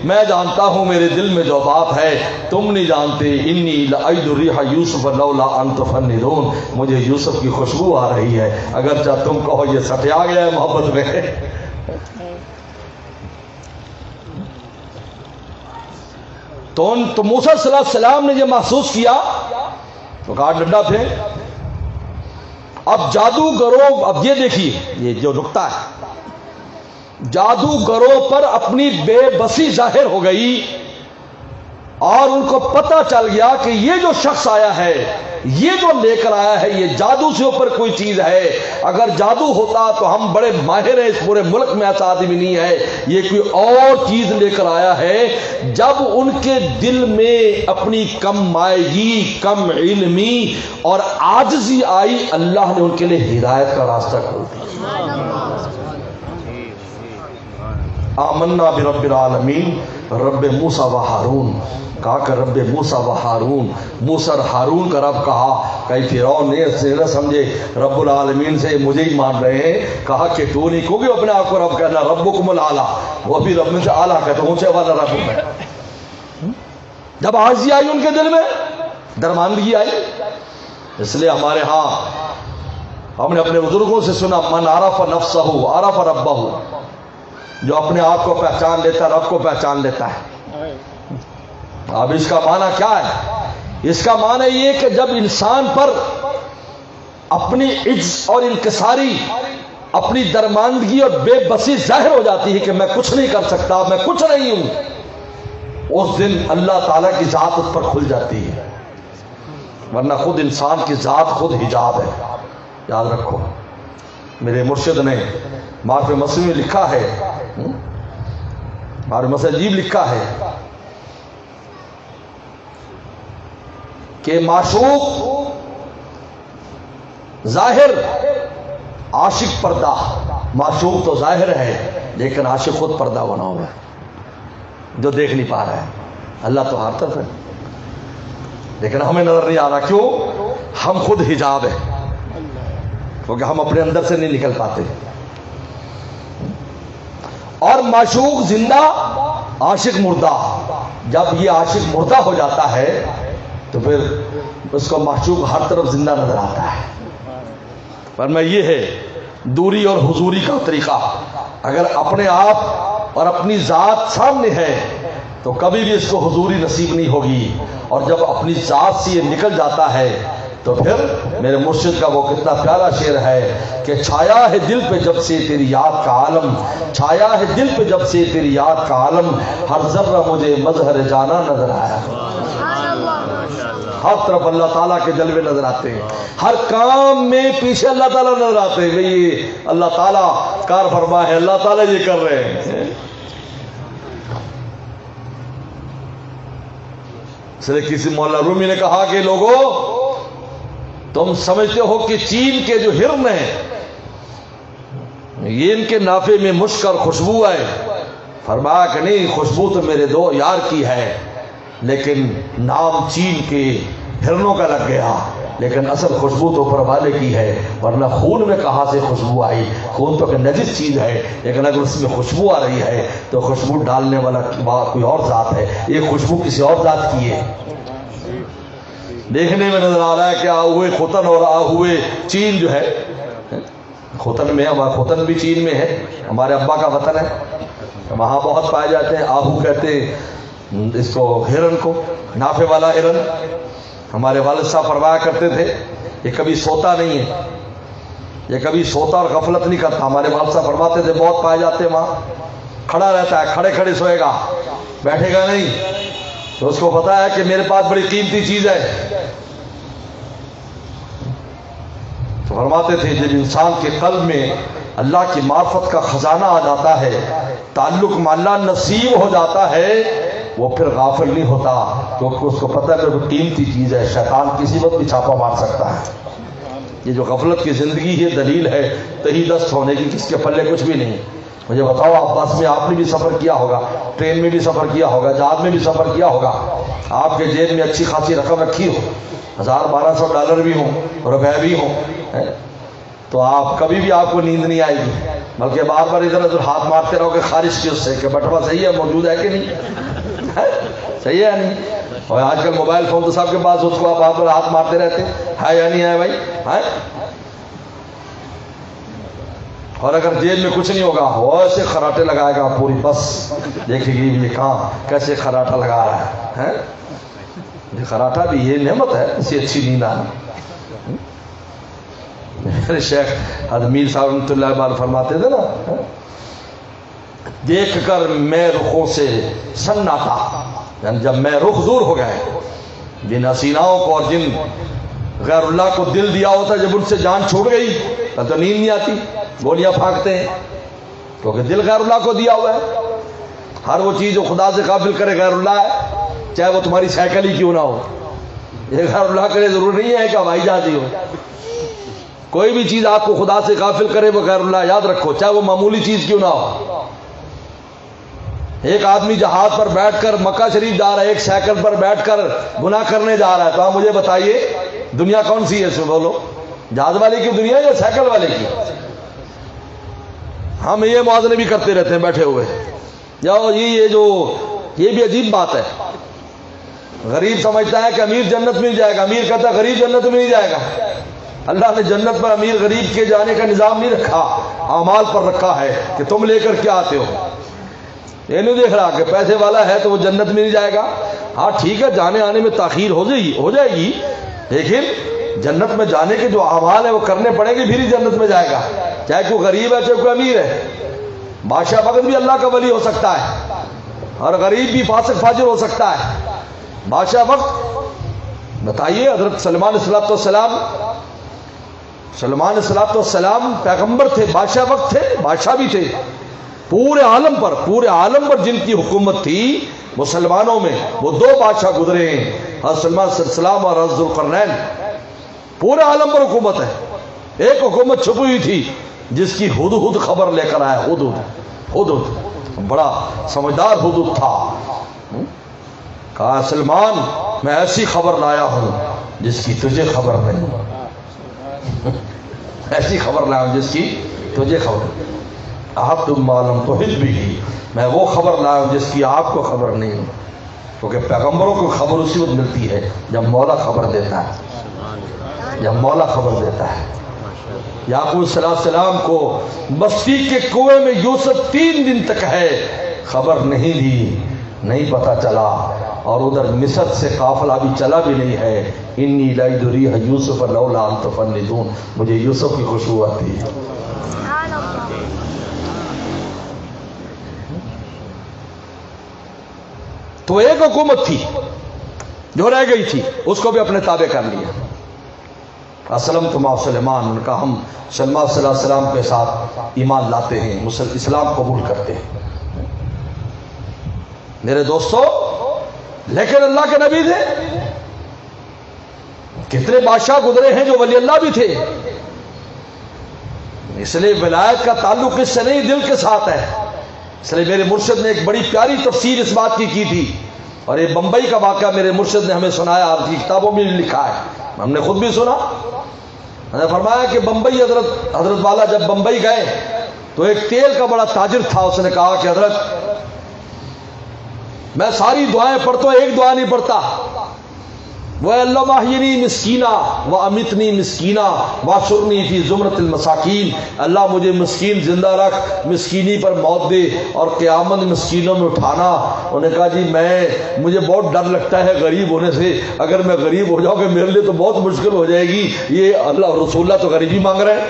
میں جانتا ہوں میرے دل میں جو بات ہے تم نہیں جانتے، انی لأجد ریح یوسف لولا ان تفندون، مجھے یوسف کی خوشبو آ رہی ہے، اگرچہ تم کہو یہ سٹیا گیا ہے محبت میں۔ تو موسیٰ صلی اللہ علیہ وسلم نے یہ محسوس کیا تو کہا ڈنڈا تھے۔ اب جادوگروں، اب یہ دیکھیے یہ جو نقطہ ہے، جادوگروں پر اپنی بے بسی ظاہر ہو گئی اور ان کو پتہ چل گیا کہ یہ جو شخص آیا ہے، یہ جو لے کر آیا ہے، یہ جادو سے اوپر کوئی چیز ہے۔ اگر جادو ہوتا تو ہم بڑے ماہر ہیں، اس پورے ملک میں ایسا آدمی نہیں ہے، یہ کوئی اور چیز لے کر آیا ہے۔ جب ان کے دل میں اپنی کم مائگی، کم علمی اور عاجزی آئی، اللہ نے ان کے لیے ہدایت کا راستہ کھول دیا۔ آمنا برب العالمین، رب موسیٰ و ہارون، کہا کہ رب موسیٰ و ہارون، موسیٰ اور ہارون کا رب کہا، کہیں فرعون نے اسے نہ سمجھے رب العالمین سے مجھے ہی مان رہے ہیں۔ کہا کہ تو نہیں کہو گے اپنے آپ کو رب کہنا، ربکم الاعلیٰ، وہ بھی رب میں سے اعلیٰ کہتے ہیں، اونچے والا رب ہے۔ جب عاجزی آئی ان کے دل میں، درماندگی آئی، اس لیے ہمارے ہاں ہم نے اپنے بزرگوں سے سنا، من عرف نفسہ عرف ربہ، جو اپنے آپ کو پہچان لیتا ہے رب کو پہچان لیتا ہے۔ اب اس کا معنی کیا ہے؟ اس کا معنی یہ کہ جب انسان پر اپنی عجز اور انکساری، اپنی درماندگی اور بے بسی ظاہر ہو جاتی ہے کہ میں کچھ نہیں کر سکتا، میں کچھ نہیں ہوں، اس دن اللہ تعالیٰ کی ذات اس پر کھل جاتی ہے، ورنہ خود انسان کی ذات خود حجاب ہے۔ یاد رکھو، میرے مرشد نے معارف مصنوی میں لکھا ہے، معارف مصنوی عجیب لکھا ہے کہ معشوق ظاہر، عاشق پردہ۔ معشوق تو ظاہر ہے لیکن عاشق خود پردہ بنا ہوا ہے، جو دیکھ نہیں پا رہا ہے۔ اللہ تو ہر طرف ہے لیکن ہمیں نظر نہیں آ رہا، کیوں؟ ہم خود حجاب ہے، کیونکہ ہم اپنے اندر سے نہیں نکل پاتے۔ اور معشوق زندہ، عاشق مردہ۔ جب یہ عاشق مردہ ہو جاتا ہے تو پھر اس کو معشوق ہر طرف زندہ نظر آتا ہے۔ ورنہ یہ ہے دوری اور حضوری کا طریقہ۔ اگر اپنے آپ اور اپنی ذات سامنے ہے تو کبھی بھی اس کو حضوری نصیب نہیں ہوگی، اور جب اپنی ذات سے یہ نکل جاتا ہے تو پھر میرے مرشد کا وہ کتنا پیارا شعر ہے کہ چھایا ہے دل پہ جب سے تیری یاد کا عالم، چھایا ہے دل پہ جب سے تیری یاد کا عالم، ہر ذرہ مجھے مظہر جانا نظر آیا۔ ہر طرف اللہ تعالیٰ کے جلوے نظر آتے ہیں، ہر کام میں پیچھے اللہ تعالیٰ نظر آتے ہیں، یہ اللہ تعالیٰ کار فرما ہے، اللہ تعالیٰ یہ کر رہے ہیں۔ اس لیے کسی مولا رومی نے کہا کہ لوگوں، تم سمجھتے ہو کہ چین کے جو ہرن ہیں یہ ان کے نافے میں مشک اور خوشبو ہے؟ فرمایا کہ نہیں، خوشبو تو میرے دو یار کی ہے، لیکن نام چین کے ہرنوں کا لگ گیا، لیکن اصل خوشبو تو اوپر والے کی ہے۔ ورنہ خون میں کہاں سے خوشبو آئی؟ خون تو کہ نجس چیز ہے، لیکن اگر اس میں خوشبو آ رہی ہے تو خوشبو ڈالنے والا کوئی اور ذات ہے، یہ خوشبو کسی اور ذات کی ہے۔ دیکھنے میں نظر آ رہا ہے کہ آہوئے خوتن اور آہوئے چین جو ہے، خوتن میں، ہمارا خوتن بھی چین میں ہے، ہمارے ابا کا وطن ہے، وہاں بہت پائے جاتے ہیں۔ آہو کہتے ہیں اس کو ہرن کو، نافے والا ہرن۔ ہمارے والد صاحب فرمایا کرتے تھے یہ کبھی سوتا نہیں ہے، یہ کبھی سوتا اور غفلت نہیں کرتا. ہمارے والد صاحب فرماتے تھے بہت پائے جاتے ہیں وہاں، کھڑا رہتا ہے، کھڑے کھڑے سوئے گا، بیٹھے گا نہیں. تو اس کو پتا ہے کہ میرے پاس بڑی قیمتی چیز ہے. تو فرماتے تھے جب انسان کے قلب میں اللہ کی معرفت کا خزانہ آ جاتا ہے، تعلق میں اللہ نصیب ہو جاتا ہے، وہ پھر غافل نہیں ہوتا، کیونکہ اس کو پتہ ہے کہ وہ قیمتی چیز ہے، شیطان کسی وقت بھی چھاپا مار سکتا ہے. یہ جو غفلت کی زندگی ہے دلیل ہے تہی دست ہونے کی، کس کے پلے کچھ بھی نہیں. مجھے بتاؤ، آپ بس میں آپ نے بھی سفر کیا ہوگا، ٹرین میں بھی سفر کیا ہوگا، جہاز میں بھی سفر کیا ہوگا، آپ کے جیب میں اچھی خاصی رقم رکھی ہو، $1000-1200 بھی ہوں، روپے بھی ہوں، تو آپ کبھی بھی آپ کو نیند نہیں آئے گی، بلکہ بار بار ادھر ادھر ہاتھ مارتے رہو کہ خارج کی اس سے کہ بٹوا صحیح ہے، موجود ہے کہ نہیں، صحیح ہے نہیں. اور آج کل موبائل فون تو سب کے پاس، اس کو آپ بار بار ہاتھ مارتے رہتے ہے یا نہیں ہے بھائی، ہے. اور اگر جیب میں کچھ نہیں ہوگا وہ ایسے خراٹے لگائے گا پوری بس، دیکھے گی یہ کہاں کیسے خراٹا لگا رہا ہے. یہ خراٹا بھی یہ نعمت ہے، اسے اچھی نیند آنا. میرے شیخ حضرت میر صاحب رحمۃ اللہ علیہ فرماتے تھے نا، دیکھ کر میں رخوں سے سناٹا، یعنی جب میں رخ دور ہو گئے، جن حسیناؤں کو اور جن غیر اللہ کو دل دیا ہوتا، جب ان سے جان چھوٹ گئی تو نیند نہیں آتی، گولیاں پھانکتے ہیں، کیونکہ دل غیر اللہ کو دیا ہوا ہے. ہر وہ چیز جو خدا سے غافل کرے غیر اللہ ہے، چاہے وہ تمہاری سائیکل ہی کیوں نہ ہو. یہ غیر اللہ کرے ضرور نہیں ہے کہ ہوائی جہاز ہی ہو. کوئی بھی چیز آپ کو خدا سے غافل کرے وہ غیر اللہ، یاد رکھو، چاہے وہ معمولی چیز کیوں نہ ہو. ایک آدمی جہاز پر بیٹھ کر مکہ شریف جا رہا ہے، ایک سائیکل پر بیٹھ کر گناہ کرنے جا رہا ہے، تو آپ مجھے بتائیے دنیا کون سی ہے اس میں؟ بولو، جہاز والے کی دنیا یا سائیکل والے کی؟ ہم یہ موازنے بھی کرتے رہتے ہیں بیٹھے ہوئے. یہ بھی عجیب بات ہے. غریب سمجھتا ہے کہ امیر جنت میں جائے گا، امیر کہتا ہے غریب جنت میں نہیں جائے گا. اللہ نے جنت پر امیر غریب کے جانے کا نظام نہیں رکھا، اعمال پر رکھا ہے کہ تم لے کر کیا آتے ہو. یہ نہیں دیکھ رہا کہ پیسے والا ہے تو وہ جنت میں نہیں جائے گا. ہاں ٹھیک ہے، جانے آنے میں تاخیر ہو جائے گی، لیکن جنت میں جانے کے جو اعمال ہیں وہ کرنے پڑیں گے، پھر ہی جنت میں جائے گا. چاہے کوئی غریب ہے چاہے کوئی امیر ہے. بادشاہ وقت بھی اللہ کا ولی ہو سکتا ہے اور غریب بھی فاسق فاجر ہو سکتا ہے. بادشاہ وقت بتائیے، حضرت سلمان علیہ السلام پیغمبر تھے، بادشاہ وقت تھے، بادشاہ بھی تھے. پورے عالم پر جن کی حکومت تھی مسلمانوں میں، وہ 2 بادشاہ گزرے ہیں، حضرت سلمان علیہ السلام اور حضرت ذوالقرنین. پورے عالم پر حکومت ہے. ایک حکومت چھپی ہوئی تھی جس کی ہدہد خبر لے کر آیا. ہدہد بڑا سمجھدار ہدہد تھا. کہا سلمان میں ایسی خبر لایا ہوں جس کی تجھے خبر نہیں، ایسی خبر لایا ہوں جس کی تجھے خبر نہیں. آپ تم معلوم تو ہج بھی، میں وہ خبر لایا ہوں جس کی آپ کو خبر نہیں. کیونکہ پیغمبروں کو خبر اسی وقت ملتی ہے جب مولا خبر دیتا ہے، جب مولا خبر دیتا ہے. یعقوب صلی اللہ علیہ وسلم کو بستی کے کنویں میں یوسف 3 دن تک ہے، خبر نہیں دی، نہیں پتا چلا. اور ادھر مصر سے قافلہ بھی چلا بھی نہیں ہے. انی لأجد ریح یوسف لولا ان تفندون، مجھے یوسف کی خوشبو آتی ہے. تو ایک حکومت تھی جو رہ گئی تھی، اس کو بھی اپنے تابع کر لیا. اسلمت مع سلیمان، ان کا ہم سلمان صلی اللہ علیہ وسلم کے ساتھ ایمان لاتے ہیں، اسلام قبول کرتے ہیں. میرے دوستو، لیکن اللہ کے نبی تھے، کتنے بادشاہ گزرے ہیں جو ولی اللہ بھی تھے. اس لیے ولایت کا تعلق اس سے نہیں، دل کے ساتھ ہے. اس لیے میرے مرشد نے ایک بڑی پیاری تفسیر اس بات کی تھی، اور یہ بمبئی کا واقعہ میرے مرشد نے ہمیں سنایا، آپ کی کتابوں میں لکھا ہے، ہم نے خود بھی سنا. میں نے فرمایا کہ بمبئی حضرت والا جب بمبئی گئے تو ایک تیل کا بڑا تاجر تھا. اس نے کہا کہ حضرت میں ساری دعائیں پڑھتا ہوں، ایک دعا نہیں پڑھتا. وَأَلَّا مَحْيِنِي مِسْكِينًا وَأَمِتْنِي مِسْكِينًا وَاحْشُرْنِي فِي زُمْرَةِ الْمَسَاکِین، اللہ مجھے مسکین زندہ رکھ، مسکینی پر موت دے اور قیامت مسکینوں میں اٹھانا۔ انہوں نے کہا جی مجھے بہت ڈر لگتا ہے غریب ہونے سے، اگر میں غریب ہو جاؤں گا میرے لیے تو بہت مشکل ہو جائے گی، یہ اللہ رسول اللہ تو غریبی مانگ رہے ہیں۔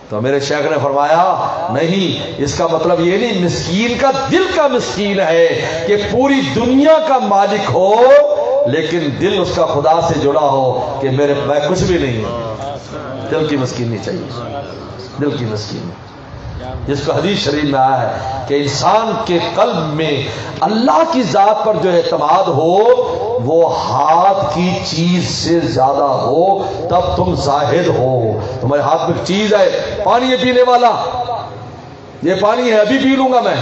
تو میرے شیخ نے فرمایا نہیں، اس کا مطلب یہ نہیں، مسکین کا دل کا مسکین ہے کہ پوری دنیا کا مالک ہو لیکن دل اس کا خدا سے جڑا ہو کہ میں کچھ بھی نہیں ہوں۔ دل کی مسکینی چاہیے، دل کی مسکینی، جس کو حدیث شریف میں آیا ہے کہ انسان کے قلب میں اللہ کی ذات پر جو اعتماد ہو وہ ہاتھ کی چیز سے زیادہ ہو، تب تم زاہد ہو۔ تمہارے ہاتھ میں ایک چیز ہے، پانی پینے والا، یہ پانی ہے ابھی پی لوں گا میں،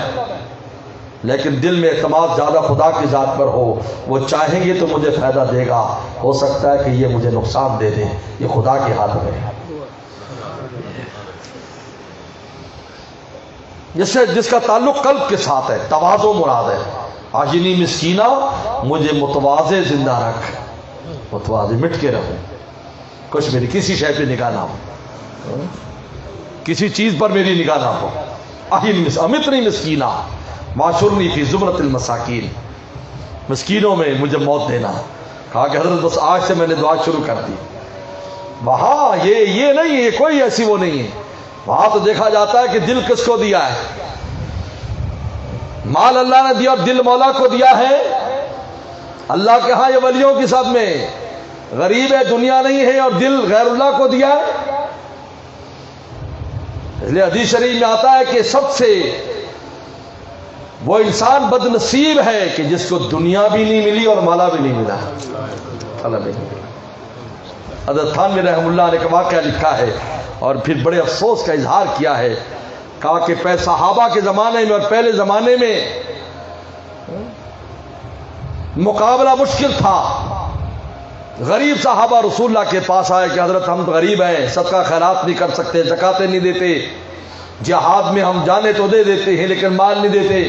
لیکن دل میں اعتماد زیادہ خدا کی ذات پر ہو، وہ چاہیں گے تو مجھے فائدہ دے گا، ہو سکتا ہے کہ یہ مجھے نقصان دے دے، یہ خدا کے ہاتھ میں ہے۔ جس کا تعلق قلب کے ساتھ ہے، تواضع مراد ہے۔ آجنی مسکینہ، مجھے متواضع زندہ رکھ، متواضع مٹ کے رہوں، کچھ میری کسی شے پہ نگاہ نہ ہو، کسی چیز پر میری نگاہ نہ ہو۔ امیتنی مسکینہ معاشرنی فی زمرۃ المساکین، مسکینوں میں مجھے موت دینا۔ کہا کہ حضرت بس آج سے میں نے دعا شروع کر دی۔ وہاں یہ نہیں ہے، کوئی ایسی وہ نہیں ہے، وہاں تو دیکھا جاتا ہے کہ دل کس کو دیا ہے، مال اللہ نے دیا اور دل مولا کو دیا ہے۔ اللہ کے ہاں یہ ولیوں کی سب میں غریب ہے، دنیا نہیں ہے، اور دل غیر اللہ کو دیا ہے۔ اس لیے حدیث شریف میں آتا ہے کہ سب سے وہ انسان بد نصیب ہے کہ جس کو دنیا بھی نہیں ملی اور مالا بھی نہیں ملا، اللہ بھی نہیں ملا۔ حضرت تھانوی رحمہ اللہ نے ایک واقعہ لکھا ہے اور پھر بڑے افسوس کا اظہار کیا ہے، کہا کہ صحابہ کے زمانے میں اور پہلے زمانے میں مقابلہ مشکل تھا۔ غریب صحابہ رسول اللہ کے پاس آئے کہ حضرت ہم غریب ہیں، صدقہ خیرات نہیں کر سکتے، زکاتیں نہیں دیتے، جہاد میں ہم جانے تو دے دیتے ہیں لیکن مال نہیں دیتے،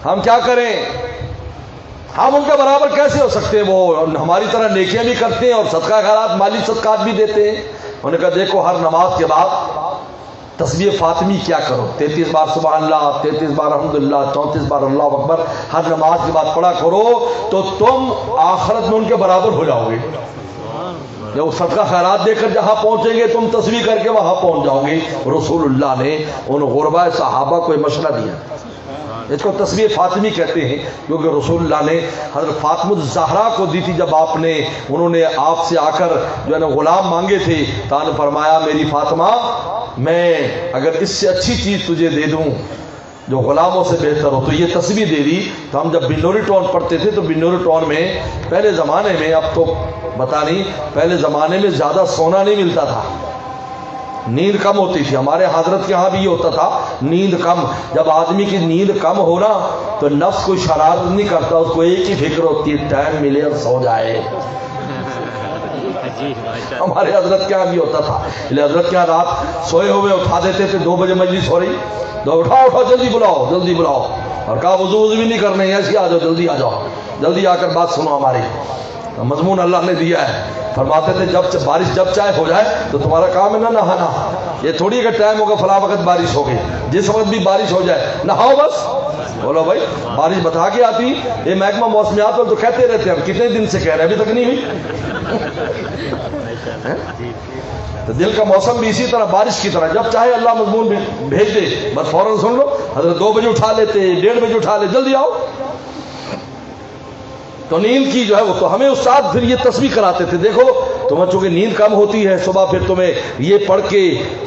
ہم کیا کریں؟ ہم ان کے برابر کیسے ہو سکتے ہیں؟ وہ ہماری طرح نیکیاں بھی کرتے ہیں اور صدقہ خیرات، مالی صدقات بھی دیتے ہیں۔ انہوں نے کہا دیکھو، ہر نماز کے بعد تسبیح فاطمی کیا کرو، 33 بار سبحان اللہ، 33 بار الحمدللہ، 34 بار اللہ اکبر، ہر نماز کے بعد پڑھا کرو تو تم آخرت میں ان کے برابر ہو جاؤ گے۔ جب صدقہ خیرات دے کر جہاں پہنچیں گے تم تسبیح کر کے وہاں پہنچ جاؤ گے۔ رسول اللہ نے ان غرباء صحابہ کو مشورہ دیا، اس کو تسبیح فاطمی کہتے ہیں، کیونکہ رسول اللہ نے حضرت فاطمہ الزہرا کو دی تھی جب انہوں نے آپ سے آ کر جو ہے نا غلام مانگے تھے، تو نے فرمایا میری فاطمہ، میں اگر اس سے اچھی چیز تجھے دے دوں جو غلاموں سے بہتر ہو تو یہ تسبیح دے دی۔ تو ہم جب بنوری ٹون پڑھتے تھے تو بنوری ٹون میں پہلے زمانے میں، اب تو پتہ نہیں، پہلے زمانے میں زیادہ سونا نہیں ملتا تھا، نیند کم ہوتی تھی۔ ہمارے حضرت کے ہاں بھی یہ ہوتا تھا، نیند کم۔ جب آدمی کی نیند کم ہو نا تو نفس کوئی شرارت نہیں کرتا، اس کو ایک ہی فکر ہوتی ہے ٹائم ملے اور سو جائے۔ ہمارے حضرت کے ہاں بھی ہوتا تھا، اس لیے حضرت کے ہاں رات سوئے ہوئے اٹھا دیتے تھے، 2 بجے مجلس ہو رہی، تو اٹھاؤ جلدی بلاؤ جلدی بلاؤ، اور کہا وضو بھی نہیں کرنے، ایسے آ جاؤ، جلدی آ جاؤ، جلدی آ کر بات سنو ہماری۔ مضمون اللہ نے دیا ہے، فرماتے تھے جب بارش جب چاہے ہو جائے تو تمہارا کام ہے نہ نہانا، یہ تھوڑی کہ ٹائم ہوگا فلاں وقت بارش ہوگی، جس وقت بھی بارش ہو جائے نہاؤ بس۔ بولو بھائی بارش بتا کے آتی، یہ محکمہ موسمیات والے تو کہتے رہتے ہیں، ہم کتنے دن سے کہہ رہے ہیں ابھی تک نہیں ہوئی۔ تو دل کا موسم بھی اسی طرح بارش کی طرح، جب چاہے اللہ مضمون بھیج دے بس فوراً سن لو۔ حضرت 2 بجے اٹھا لیتے، 1:30 بجے اٹھا لے، جلدی آؤ۔ تو نیند کی جو ہے وہ تو ہمیں استاد پھر یہ تسبیح کراتے تھے، دیکھو تمہیں چونکہ نیند کم ہوتی ہے صبح، پھر تمہیں یہ پڑھ کے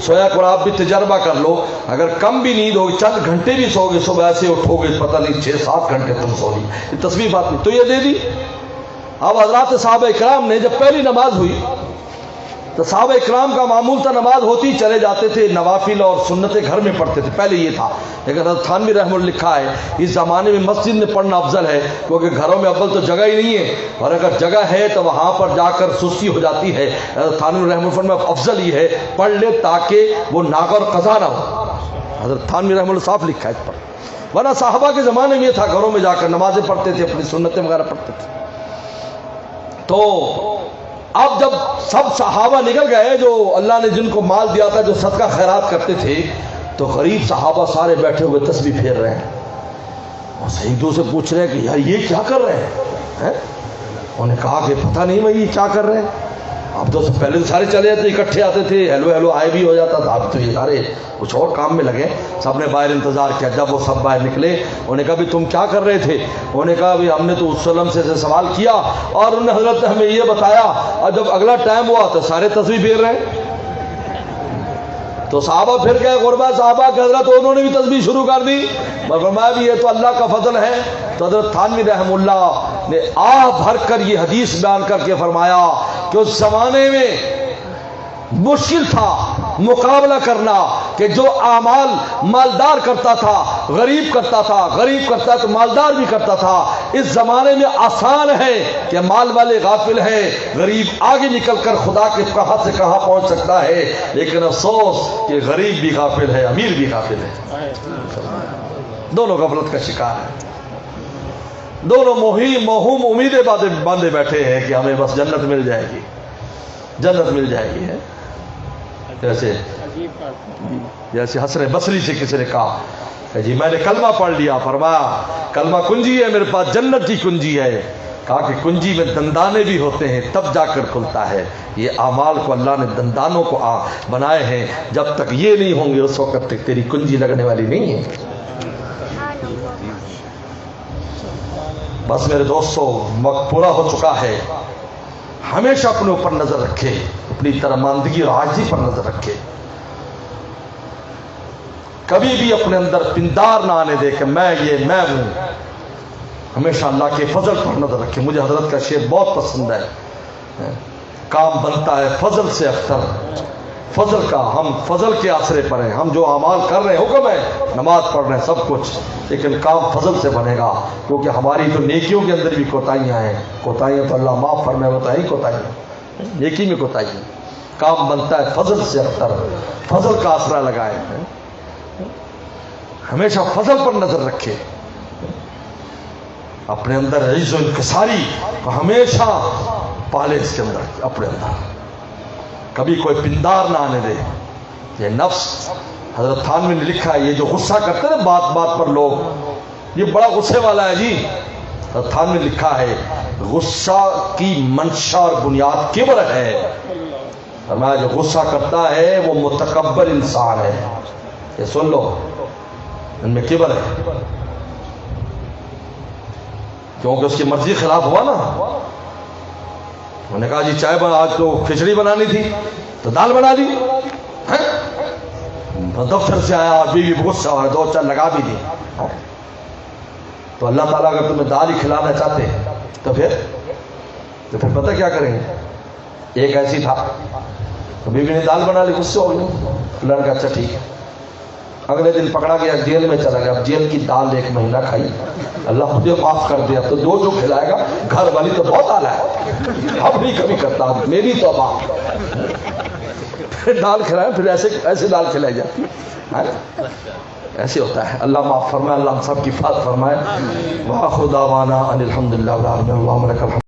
سویا کرو، آپ بھی تجربہ کر لو، اگر کم بھی نیند ہوگی، چند گھنٹے بھی سو گے، صبح ایسے اٹھو گے پتہ نہیں 6-7 گھنٹے تم سو لی، یہ تسبیح بات نہیں تو یہ دے دی۔ اب حضرات صحابہ اکرام نے جب پہلی نماز ہوئی تو صحابہ اکرام کا معمول تھا نماز ہوتی چلے جاتے تھے، نوافل اور سنتیں گھر میں پڑھتے تھے، پہلے یہ تھا۔ لیکن حضرت تھانوی رحمہ اللہ لکھا ہے اس زمانے میں مسجد میں پڑھنا افضل ہے، کیونکہ گھروں میں اول تو جگہ ہی نہیں ہے، اور اگر جگہ ہے تو وہاں پر جا کر سستی ہو جاتی ہے۔ حضرت تھانوی رحمہ اللہ میں افضل ہی ہے پڑھ لے تاکہ وہ ناغہ اور قضا نہ ہو۔ حضرت تھانوی رحمہ اللہ صاف لکھا ہے اس پر، ورنہ صحابہ کے زمانے میں یہ تھا گھروں میں جا کر نمازیں پڑھتے تھے، اپنی سنتیں وغیرہ پڑھتے تھے۔ تو اب جب سب صحابہ نکل گئے جو اللہ نے جن کو مال دیا تھا، جو صدقہ خیرات کرتے تھے، تو غریب صحابہ سارے بیٹھے ہوئے تسبیح پھیر رہے ہیں اور سیدوں سے پوچھ رہے ہیں کہ یار یہ کیا کر رہے ہیں؟ انہوں نے کہا کہ پتہ نہیں بھائی یہ کیا کر رہے ہیں. اب تو پہلے تو سارے چلے جاتے، اکٹھے آتے تھے، ہیلو ہیلو آئے بھی ہو جاتا تھا. اب تو یہ سارے کچھ اور کام میں لگے. سب نے باہر انتظار کیا. جب وہ سب باہر نکلے، انہوں نے کہا بھی تم کیا کر رہے تھے؟ انہوں نے کہا بھی ہم نے تو وسلم سے سوال کیا اور انہوں نے حضرت نے ہمیں یہ بتایا، اور جب اگلا ٹائم ہوا تو سارے تسبیح پھیر رہے ہیں. تو صحابہ پھر گئے، غربا صحابہ کہ حضرت انہوں نے بھی تسبیح شروع کر دی. فرمایا بھی یہ تو اللہ کا فضل ہے. تو حضرت تھانوی رحم اللہ نے آہ بھر کر یہ حدیث بیان کر کے فرمایا کہ اس زمانے میں مشکل تھا مقابلہ کرنا کہ جو اعمال مالدار کرتا تھا غریب کرتا تھا، غریب کرتا تو مالدار بھی کرتا تھا. اس زمانے میں آسان ہے کہ مال والے غافل ہیں، غریب آگے نکل کر خدا کے کہاں سے کہاں پہنچ سکتا ہے. لیکن افسوس کہ غریب بھی غافل ہے، امیر بھی غافل ہے، دونوں غفلت کا شکار ہیں. دونوں موہوم امیدیں باندھے بیٹھے ہیں کہ ہمیں بس جنت مل جائے گی، جنت مل جائے گی. ہے جیسے حسن بصری سے کسی نے کہا کہ جی میں نے کلمہ پڑھ لیا، فرمایا کلمہ کنجی ہے میرے پاس، جنت کی کنجی ہے. کہا کہ کنجی میں دندانے بھی ہوتے ہیں تب جا کر کھلتا ہے. یہ اعمال کو اللہ نے دندانوں کو بنائے ہیں، جب تک یہ نہیں ہوں گے اس وقت تک تیری کنجی لگنے والی نہیں ہے. بس میرے دوستو وقت پورا ہو چکا ہے. ہمیشہ اپنے اوپر نظر رکھے، اپنی ترماندگی اور عاجزی پر نظر رکھے. کبھی بھی اپنے اندر پندار نہ آنے دے کہ میں ہوں. ہمیشہ اللہ کے فضل پر نظر رکھے. مجھے حضرت کا شعر بہت پسند ہے، کام بنتا ہے فضل سے اختر. فضل کا، ہم فضل کے آسرے پر ہیں. ہم جو اعمال کر رہے ہیں، حکم ہے نماز پڑھ رہے ہیں سب کچھ، لیکن کام فضل سے بنے گا. کیونکہ ہماری تو نیکیوں کے اندر بھی کوتاہیاں ہیں. کوتاہیاں تو اللہ معاف فرمائے، وہ تو ہے ہی کوتاہیاں، نیکی میں کوتاہیاں. کام بنتا ہے فضل سے اختر. فضل کا آسرا لگائے، ہمیشہ فضل پر نظر رکھے. اپنے اندر عجز و انکساری کو ہمیشہ پالے اس کے اندر اپنے اندر. کبھی کوئی پندار نہ آنے دے. یہ نفس، حضرت تھانوی نے لکھا ہے، یہ جو غصہ کرتے ہیں بات بات پر لوگ، یہ بڑا غصے والا ہے جی. حضرت تھانوی نے لکھا ہے غصہ کی منشا اور بنیاد کبر ہے. فرمایا جو غصہ کرتا ہے وہ متکبر انسان ہے. یہ سن لو، ان میں کبر ہے، کیونکہ اس کی مرضی خلاف ہوا نا. انہوں نے کہا جی چائے بنا، آج تو کھچڑی بنانی تھی تو دال بنا دی. دفتر سے آیا اور بیوی غصہ ہوا، دو چار لگا بھی دی. تو اللہ تعالیٰ اگر تمہیں دال ہی کھلانا چاہتے تو پھر پتہ کیا کریں گے. ایک ایسی تھا تو بیوی نے دال بنا لی، غصے ہو گئی. اللہ نے کہا اچھا ٹھیک ہے. اگلے دن پکڑا گیا، جیل میں چلا گیا. اب جیل کی دال 1 مہینہ کھائی. اللہ مجھے معاف کر دیا. تو جو کھلائے گا، گھر والی تو بہت اعلیٰ ہے، اب نہیں کبھی کرتا، میری توبہ. پھر دال کھلائے، پھر ایسے دال کھلائی جاتی ہے. ایسے ہوتا ہے. اللہ معاف فرمائے، اللہ ہم سب کی حفاظت فرمائے. وآخر دعوانا ان الحمد للہ رب العالمین.